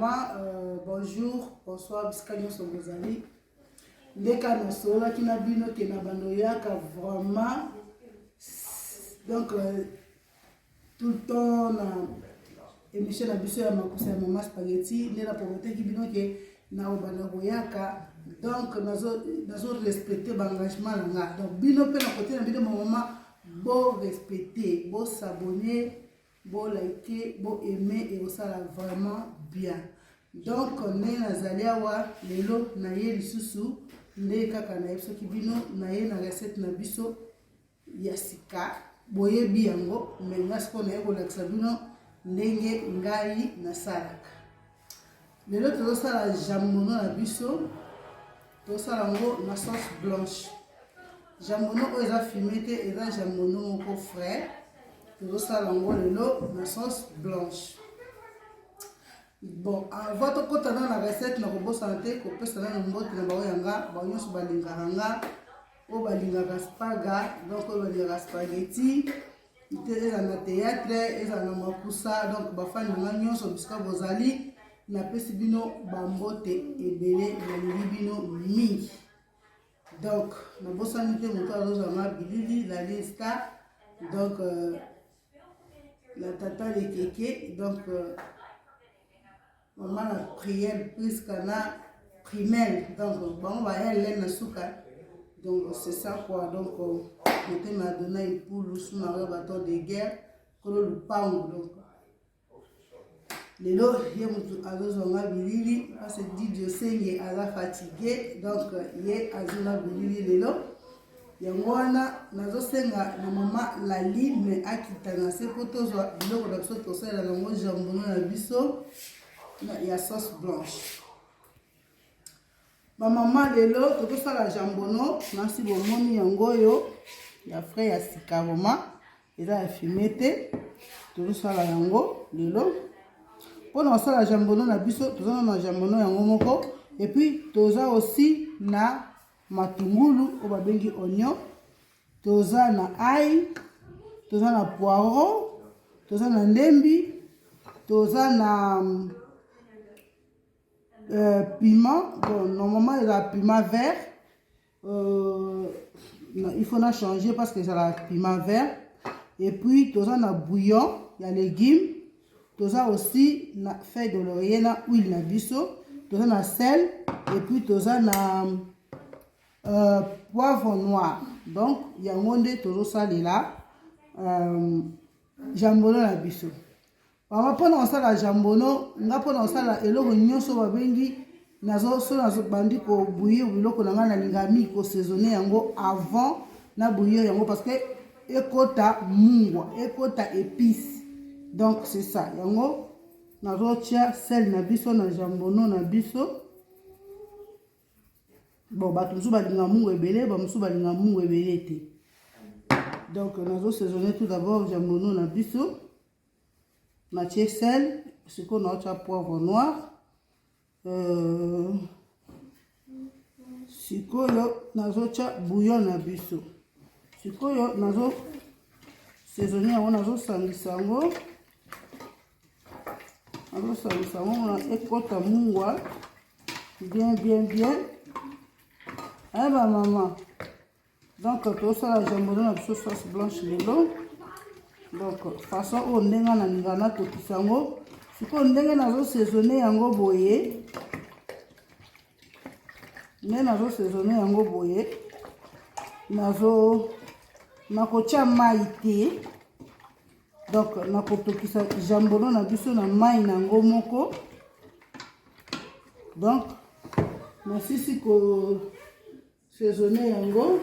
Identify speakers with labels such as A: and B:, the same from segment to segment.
A: maman, bonjour, bonsoir, biscanio Songozali. Dès qu'on a sola qui n'a bino qui n'a bandoyaka vraiment. Donc tout le temps na émission na biso ya makusa ya maman spaghetti, ne la pauvreté qui bino que na bandoyaka. Donc nazo respecter l'engagement là. Donc bino pe na côté na bino maman, bon respecter, bon s'abonner. Bon liker, bon aimer et ça là vraiment bien. Donc on est nazali awa lelo na ye lisusu nde kaka na biso kibino na ye na recette na biso ya sika boyebi yango mais ngasko na ye ko lakisa bino ndenge ngai na salaka. Lelo to sala jambono na biso to sala ngo na sauce blanche. Jambono o eza fumé te eza jambono moko frais. Tout ça la sauce blanche. Bon, avant de côté dans la recette, nous avons santé, qu'on peut se donner un mot de baoyanga, baoyon sur balingaranga, ou balinga spaga, donc on va dire spaghetti. Il est dans le théâtre, il est dans le makusa, donc bafan n'anganyon sur biscuit bozali, na pesi bino bambote et belé, na bino mi. Donc, nous avons santé, nous avons bilili, la lista, donc la tata de kéké, donc maman a prière plus qu'on a primaire, donc bon, va y aller na souka, donc c'est ça quoi, donc on m'a donné une poule sous ma bâton de guerre, que le pain, donc les lots, il y a beaucoup à bilili, parce que Dieu sait qu'il est fatigué, donc il y a à bilili les lots. Yangwana nazo senga na mama la lime akitana se potozwa biloko na biso tosala na ngo jambono na biso ya sauce blanche. Ba mama lelo tokosala jambono nasi bomoni yango yo ya frais ya sika mama eza ya fumé te tokosala yango lelo pona osala jambono na biso tozana na jambono yango moko et puis toza aussi na matungulu o babengi oignon, toza na ail, toza na poireau, toza na ndembi, toza na piment. Bon, normalement il y a piment vert, il faut la changer parce que c'est la piment vert. Et puis toza na bouillon, il y a légumes, toza aussi na feuille de laurier na huile na biso, toza na sel et puis toza na poivre noir. Donc il y a un monde tout ça là jambono na biso mama pona osala jambono nga pona osala eloko nyonso babengi nazo bandi ko bouillir biloko na nga na lingami ko saisonner yango avant na bouillir yango parce que ekota mungwa ekota épice, donc c'est ça yango nazo tia sel na biso na jambono na biso. Bon, bah tout balinga mungu ebele, bah musu balinga mungu ebele te. Donc nous allons saisonner tout d'abord jambono na biso, na sel, ce qu'on a au poivre noir, sikoyo nazo tia bouillon na biso. Sikoyo nazo saisonner on nazo sangisa ngo. Nazo sangisa ngo na ekota mungwa bien. Eh ben maman, donc tout ça jambono na biso sauce blanche lelo. Donc façon o ndenga na ngana to kisango, siko ndenga nazo saisonner yango boye. Ne nazo saisonner yango boye. Nazo nakotia mai te. Donc nakotokisa jambono na biso na mai nango moko. Donc na sisi ko saisonner yango.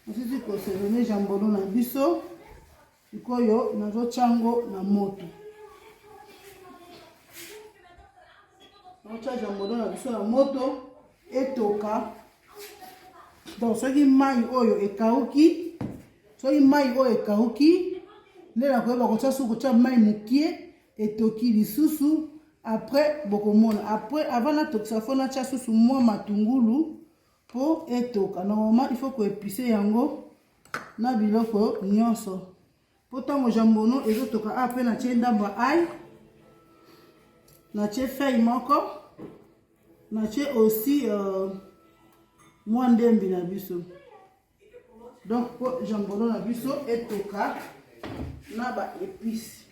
A: Ensuite ko saisonner jambono na biso. Sikoyo nazo chango na moto. Nazo jambono na biso na moto etoka. Donc soki mai oyo ekauki, ndela ko ba ko tsa suko tsa mai mukie etoki lisusu. Après, après, avant la toxaphone, tu as sous moi matungulu pour etoka. Normalement, il faut que épicer yango na biloko nyonso. Pourtant mon jambono et autres cas après na tie ndamba ail na tie feuille moko na tie aussi moi ndembi na biso donc pour jambono na biso et toka na ba épices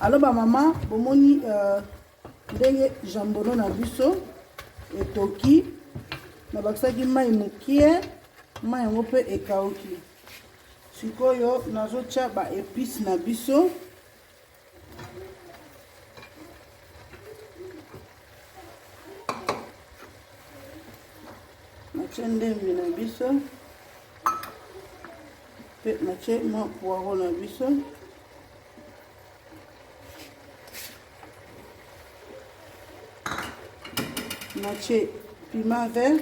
A: alors ba maman bomoni ndenge jambono na biso etoki na bakisaki mai mokie mai yango mpe ekauki sikoyo nazotia ba épice na biso natie ndembi na biso mpe natie mwa poiro na biso natie piment vert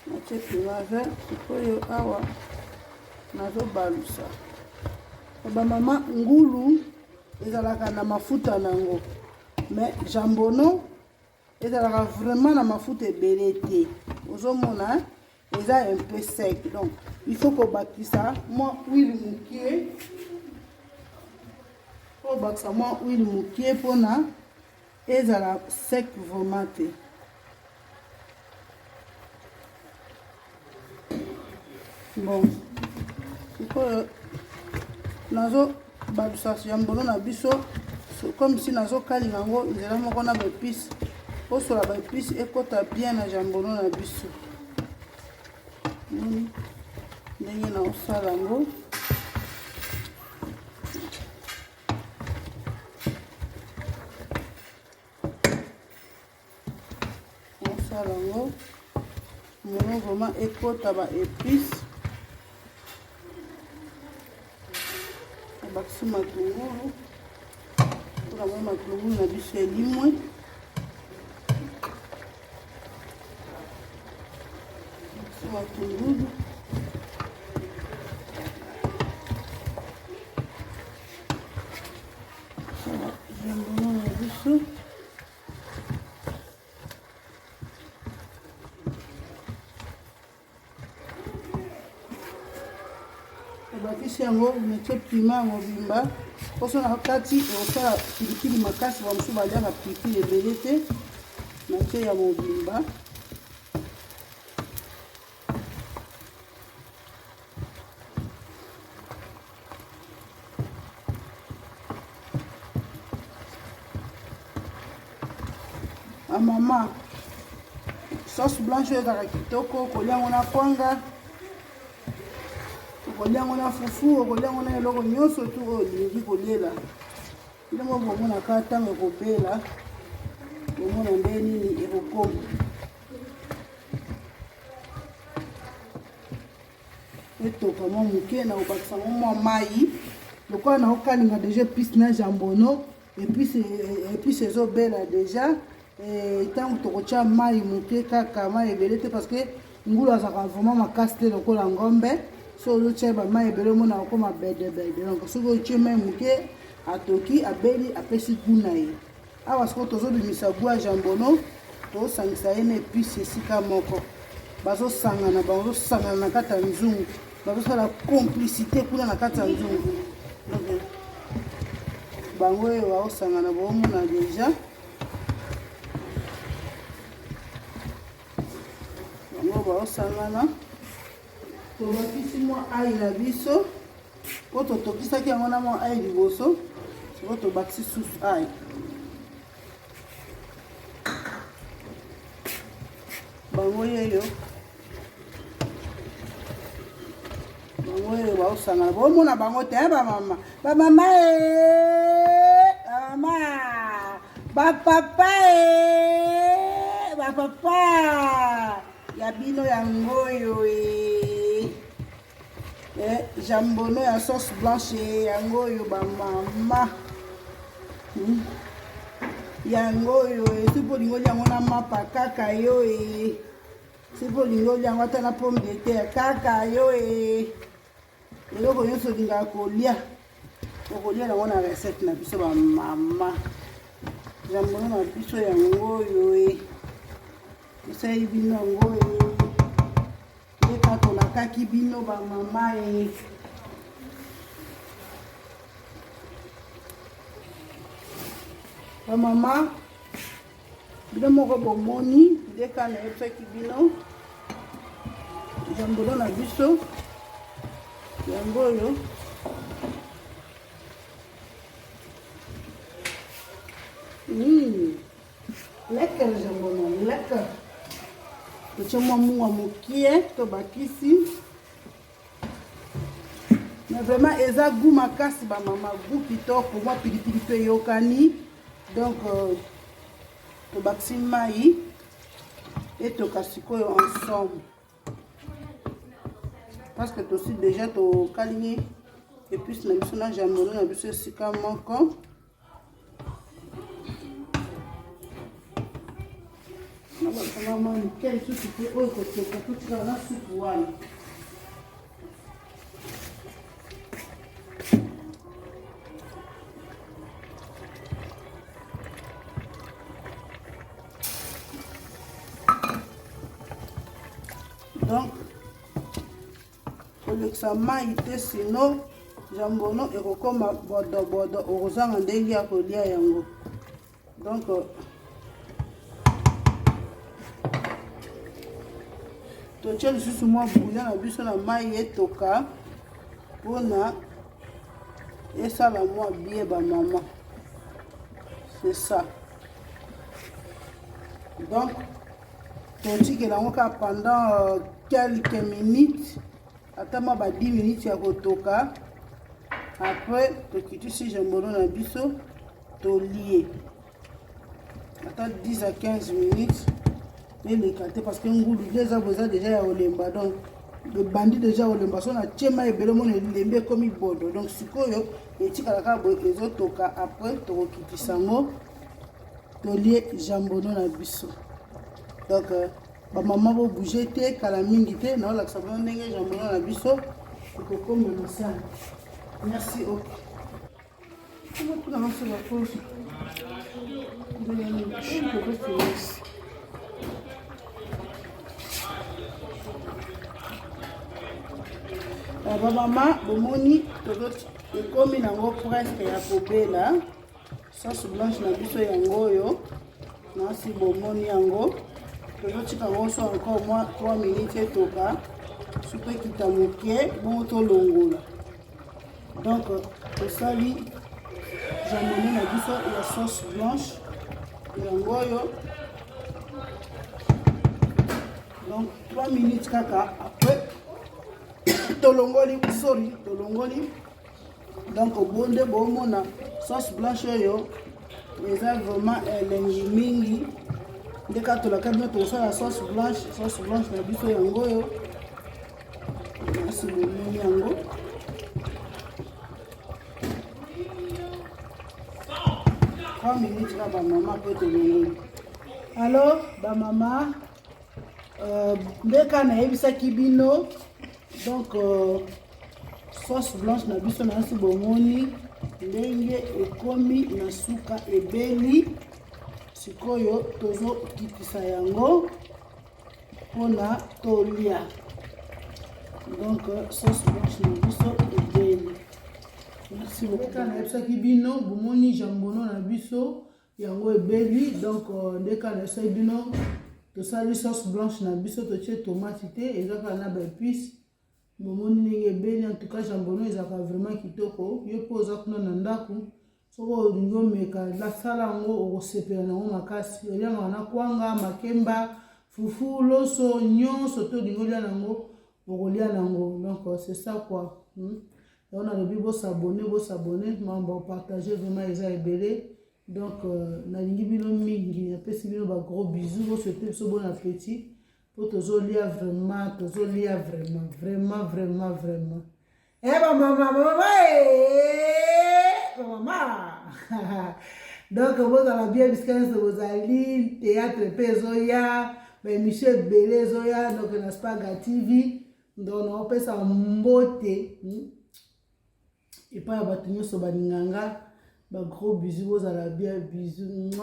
A: natie piment vert sikoyo awa nazobalusa bamama ngulu ezalaka na mafuta nango mais jambono ezalaka vraiment na mafuta ebele te ozomona eza un peu sec donc il faut kobakisa mwa huile mokie bakisa mwa huile mokie mpona ezala sec vraiment te bon sikoyo nazobalusa jambono na biso comme si nazokalinga yango nzela moko na baépice osola baépice ekota bien na jambono na biso ndenge naosala yango yango mono vraiment ekota ba épice bakisi matungulu mpona mwa matungulu na biso elimwe bakisi matungulu jambono na biso bakisi yango natie piment mobimba poso na kati osala pilipili makasi bamosusu baliaka pilipili ebele te natie ya mobimba mama sauce blanche ezalaka kitoko kolia yango na kwanga okoliango na fufu okoliango na eloko nyonso tu oyo olingi koliela ndenge bomonaka ntango ekobela bomona nde nini ekokoma etoka mwa moke na kobakisa ngo mwa mai lokola na okalinga deja épice na jambono épice ezobela deja ntango tokotia mai moke kaka mai ebele te parce que ngulu azalaka vraiment makasi te lokola ngombe so ozotia bamai ebele omona okoma bedebede donc soki otie mai moke atoki abeli apesi gu na ye awa sikoyo tozobimisa gu ya jambono tozosangisa ye na épice esika moko bazosangana bazosangana na kati ya nzungu bazosala complicité kuna na kati ya nzungu donc bango oyo baosangana baomona deja bango baosangana tobakisi mwa ai na biso po totokisaki yango na mwa ai liboso siko tobakisi susu ai bango yeyo baosangana bomona bango te bamama bamama mama bapapa bapapa ya bino yango oyo jambono ya sauce blanche yango oyo bamama yango oyo esi mpo lingo yango na mapa kaka yo Si vous voulez, on va la pomme de terre. Kaka, yo, et vous voyez ce qu'il y a colia. Vous voyez, on a recette, na biso ba maman. J'aime bien la biso ya ngo, yo, et ça y bino ngo, et quand on a kaki bino ba maman, et ba maman, bino moko bomoni, dès qu'on a fait qui bino. J'aime bien la biso. Yango yo. Lekker jambono, lekker. Toche mwa mokie, to bakisi. Mais vraiment, eza goût makasi ba mama, goût kitoko, moi pilipili pe yokani. Donc, to bakisi mai et to kasikoyo ensemble. Parce que tu aussi déjà to kaligné et puis na biso na jambono na biso sika moko. Na ba kama mani quel souci que o ko tout na soupe wana. Donc ça m'a été sinon jambono et kokoma bodo ozanga ndenge ya kolia yango. Donc to tchel susu moi bouillon na biso na mai etoka pona esala moi bien ba maman. C'est ça. Donc to tike la ngoka pendant quelques minutes. Attends, bah 10 minutes ya kotoka. Après, tu quittes si jambono na biso, to lié. Attends 10 à 15 minutes. Et les canter parce que ngulu déjà besoin déjà ya olemba donc le bandit déjà olemba so na chema ebele mon lembe comme bodo. Donc sikoyo etika la bo ezotoka après to kitisa ngo to lié jambono na biso. Donc ba maman va bouger te kala mingi te na la sabon ndenge jambono na biso ko comme na sala. Merci ok. Comment tu lances la pause? Ba maman bomoni to komi nango presque ya kobela sauce blanche na biso yango yo na si bomoni yango. Je vais encore moins 3 minutes et tout cas. Je peux quitter mon pied, bon to longola. Donc, pour ça, j'ai amené la sauce blanche. Donc, 3 minutes kaka. Après, tolongoli, sorry, tolongoli. Donc, au bon de bon, mon sauce blanche, yo, les a vraiment mingi. Dès que tu as la sauce blanche na biso yango yo. Merci beaucoup yango. Trois minutes là ba maman peut te donner. Alors ba maman dès que na ebisa kibino donc sauce blanche na biso na si bomoni ndenge ekomi na suka ebeli. Sikoyo tozo kitisa yango pona tolia. Donc sauce blanche na biso ebeli. Merci beaucoup. Kana epsa kibino bomoni jambono na biso yango ebeli. Donc ndeka na sai bino to sali sauce blanche na biso to tie tomate te ezaka na ba épices bomoni ndenge ebeli. En tout cas jambono ezaka vraiment kitoko yo poza kuna na ndaku. Soko olingo meka la sala ngo okosepela nango makasi olianga na kwanga makemba fufu loso nyonso to olingo lia nango okolia nango. Donc c'est ça quoi. On a le bibo s'abonner membre partager vraiment eza ebele. Donc nalingi bino mingi napesi bino ba gros bisous bo souhaiter so bon appétit pour tozolia vraiment eh ba maman donc vous avez bien discuté vous allez théâtre pezoya émission ebele ezoya donc na Spaga TV donc naopesa mbote epai ya bato nyonso balinganga ba gros bisous bozala bien bisous.